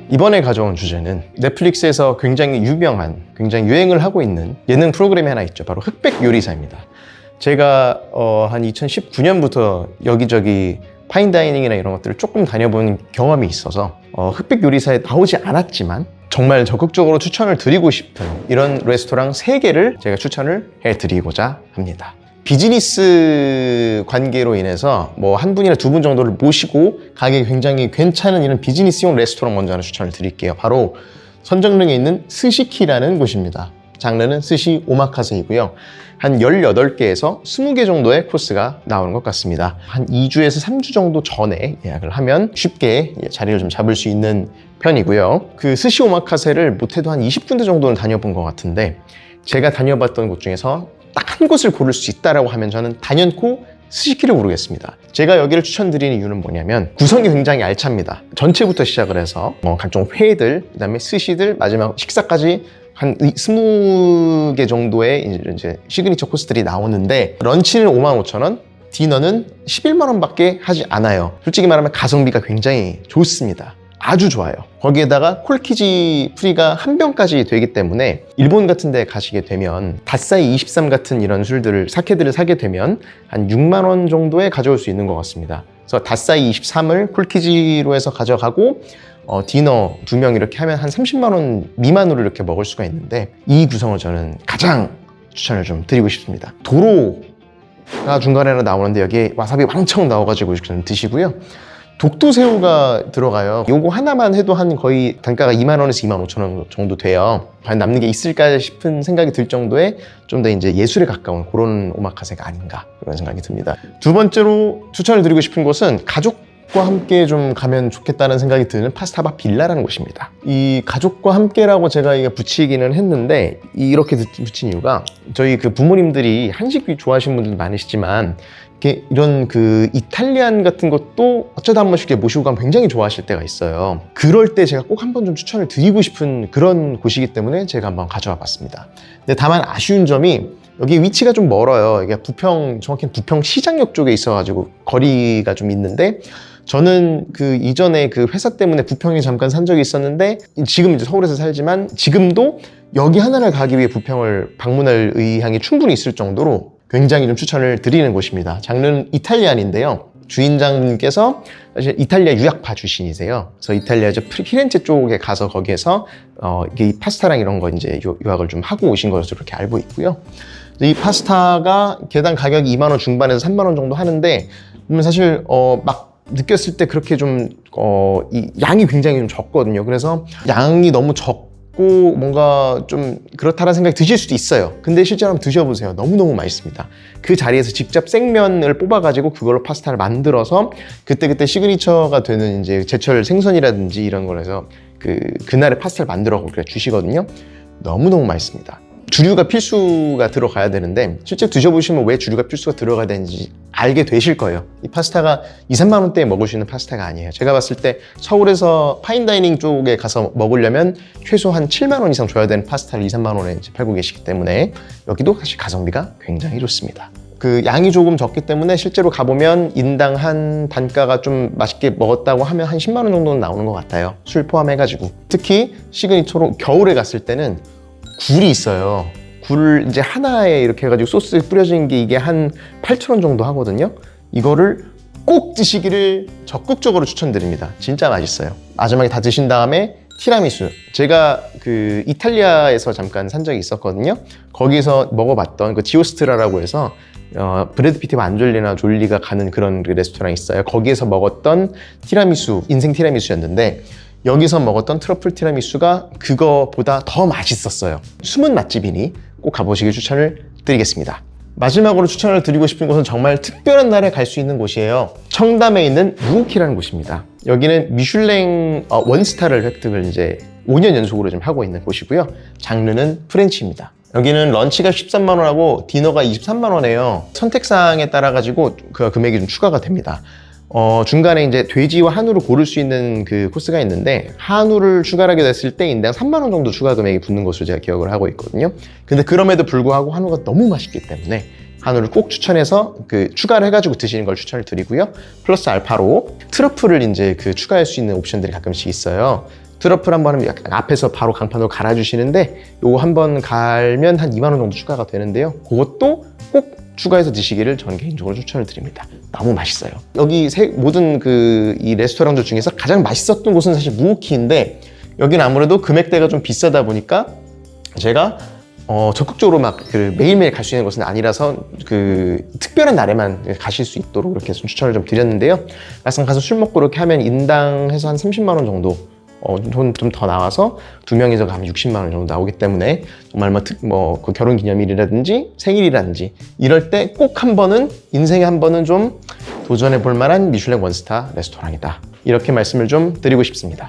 이번에 가져온 주제는 넷플릭스에서 굉장히 유명한, 굉장히 유행을 하고 있는 예능 프로그램이 하나 있죠. 바로 흑백 요리사입니다. 제가 한 2019년부터 여기저기 파인다이닝이나 이런 것들을 조금 다녀본 경험이 있어서 흑백 요리사에 나오지 않았지만 정말 적극적으로 추천을 드리고 싶은 이런 레스토랑 3개를 제가 추천을 해드리고자 합니다. 비즈니스 관계로 인해서 뭐 한 분이나 두 분 정도를 모시고 가격이 굉장히 괜찮은 이런 비즈니스용 레스토랑 먼저 하나 추천을 드릴게요. 바로 선정릉에 있는 스시키라는 곳입니다. 장르는 스시 오마카세이고요. 한 18개에서 20개 정도의 코스가 나오는 것 같습니다. 한 2주에서 3주 정도 전에 예약을 하면 쉽게 자리를 좀 잡을 수 있는 편이고요. 그 스시 오마카세를 못해도 한 20군데 정도는 다녀본 것 같은데 제가 다녀봤던 곳 중에서 딱 한 곳을 고를 수 있다라고 하면 저는 단연코 스시키를 고르겠습니다. 제가 여기를 추천드리는 이유는 뭐냐면 구성이 굉장히 알찹니다. 전체부터 시작을 해서 각종 회들, 그다음에 스시들, 마지막 식사까지 한 20개 정도의 이제 시그니처 코스들이 나오는데 런치는 55,000원, 디너는 11만 원밖에 하지 않아요. 솔직히 말하면 가성비가 굉장히 좋습니다. 아주 좋아요. 거기에다가 콜키지 프리가 한 병까지 되기 때문에 일본 같은 데 가시게 되면 닷사이 23 같은 이런 술들을, 사케들을 사게 되면 한 6만 원 정도에 가져올 수 있는 것 같습니다. 그래서 닷사이 23을 콜키지로 해서 가져가고 디너 2명 이렇게 하면 한 30만 원 미만으로 이렇게 먹을 수가 있는데 이 구성을 저는 가장 추천을 좀 드리고 싶습니다. 도로가 중간에 나오는데 여기에 와사비 왕창 넣어가지고 좀 드시고요. 독도새우가 들어가요. 요거 하나만 해도 한 거의 단가가 2만 원에서 2만 5천 원 정도 돼요. 과연 남는 게 있을까 싶은 생각이 들 정도의 좀 더 이제 예술에 가까운 그런 오마카세가 아닌가 그런 생각이 듭니다. 두 번째로 추천을 드리고 싶은 곳은 가족과 함께 좀 가면 좋겠다는 생각이 드는 파스타바 빌라라는 곳입니다. 이 가족과 함께라고 제가 이게 붙이기는 했는데 이렇게 붙인 이유가 저희 그 부모님들이 한식 좋아하시는 분들도 많으시지만 이런 그 이탈리안 같은 것도 어쩌다 한 번씩 모시고 가면 굉장히 좋아하실 때가 있어요. 그럴 때 제가 꼭 한번 좀 추천을 드리고 싶은 그런 곳이기 때문에 제가 한번 가져와 봤습니다. 근데 다만 아쉬운 점이 여기 위치가 좀 멀어요. 이게 부평, 정확히는 부평 시장역 쪽에 있어가지고 거리가 좀 있는데 저는 그 이전에 그 회사 때문에 부평에 잠깐 산 적이 있었는데 지금 이제 서울에서 살지만 지금도 여기 하나를 가기 위해 부평을 방문할 의향이 충분히 있을 정도로 굉장히 좀 추천을 드리는 곳입니다. 장르는 이탈리안인데요. 주인장분께서 사실 이탈리아 유학파 출신이세요. 그래서 이탈리아 피렌체 쪽에 가서 거기에서 이게 파스타랑 이런 거 이제 유학을 좀 하고 오신 것으로 이렇게 알고 있고요. 이 파스타가 개당 가격이 2만 원 중반에서 3만 원 정도 하는데 사실 막 느꼈을 때 그렇게 좀 이 양이 굉장히 좀 적거든요. 그래서 양이 너무 적고 뭔가 좀 그렇다는 생각이 드실 수도 있어요. 근데 실제로 한번 드셔보세요. 너무너무 맛있습니다. 그 자리에서 직접 생면을 뽑아가지고 그걸로 파스타를 만들어서 그때그때 시그니처가 되는 이제 제철 생선이라든지 이런 걸 해서 그날의 파스타를 만들어 주시거든요. 너무너무 맛있습니다. 주류가 필수가 들어가야 되는데 실제 드셔보시면 왜 주류가 필수가 들어가야 되는지 알게 되실 거예요. 이 파스타가 2, 3만 원대에 먹을 수 있는 파스타가 아니에요. 제가 봤을 때 서울에서 파인다이닝 쪽에 가서 먹으려면 최소 한 7만 원 이상 줘야 되는 파스타를 2, 3만 원에 이제 팔고 계시기 때문에 여기도 사실 가성비가 굉장히 좋습니다. 그 양이 조금 적기 때문에 실제로 가보면 인당 한 단가가 좀 맛있게 먹었다고 하면 한 10만 원 정도는 나오는 것 같아요. 술 포함해가지고. 특히 시그니처로 겨울에 갔을 때는 굴이 있어요. 굴을 이제 하나에 이렇게 해가지고 소스에 뿌려진 게 이게 한 8,000원 정도 하거든요. 이거를 꼭 드시기를 적극적으로 추천드립니다. 진짜 맛있어요. 마지막에 다 드신 다음에 티라미수. 제가 그 이탈리아에서 잠깐 산 적이 있었거든요. 거기서 먹어봤던 그 지오스트라라고 해서 브래드 피트와 안젤리나 졸리가 가는 그런 레스토랑이 있어요. 거기에서 먹었던 티라미수, 인생 티라미수였는데 여기서 먹었던 트러플 티라미수가 그거보다 더 맛있었어요. 숨은 맛집이니 꼭 가보시길 추천을 드리겠습니다. 마지막으로 추천을 드리고 싶은 곳은 정말 특별한 날에 갈 수 있는 곳이에요. 청담에 있는 루오키라는 곳입니다. 여기는 미슐랭 원스타를 획득을 이제 5년 연속으로 좀 하고 있는 곳이고요. 장르는 프렌치입니다. 여기는 런치가 13만 원하고 디너가 23만 원이에요. 선택사항에 따라 가지고 그 금액이 좀 추가가 됩니다. 중간에 이제 돼지와 한우를 고를 수 있는 그 코스가 있는데 한우를 추가하게 됐을 때 인당 3만 원 정도 추가 금액이 붙는 것으로 제가 기억을 하고 있거든요. 근데 그럼에도 불구하고 한우가 너무 맛있기 때문에 한우를 꼭 추천해서 그 추가를 해가지고 드시는 걸 추천을 드리고요. 플러스 알파로 트러플을 이제 그 추가할 수 있는 옵션들이 가끔씩 있어요. 트러플 한번 하면 약간 앞에서 바로 강판으로 갈아주시는데 요거 한번 갈면 한 2만 원 정도 추가가 되는데요. 그것도 꼭 추가해서 드시기를 저는 개인적으로 추천을 드립니다. 너무 맛있어요. 여기 모든 이 레스토랑들 중에서 가장 맛있었던 곳은 사실 무오키인데 여기는 아무래도 금액대가 좀 비싸다 보니까 제가 적극적으로 막 매일매일 갈 수 있는 곳은 아니라서 특별한 날에만 가실 수 있도록 이렇게 추천을 좀 드렸는데요. 막상 가서 술 먹고 이렇게 하면 인당 해서 한 30만 원 정도 돈 좀 더 나와서 2명이서 가면 60만 원 정도 나오기 때문에 정말 그 결혼 기념일이라든지 생일이라든지 이럴 때 꼭 한 번은 인생에 한 번은 좀 도전해 볼 만한 미슐랭 원스타 레스토랑이다. 이렇게 말씀을 좀 드리고 싶습니다.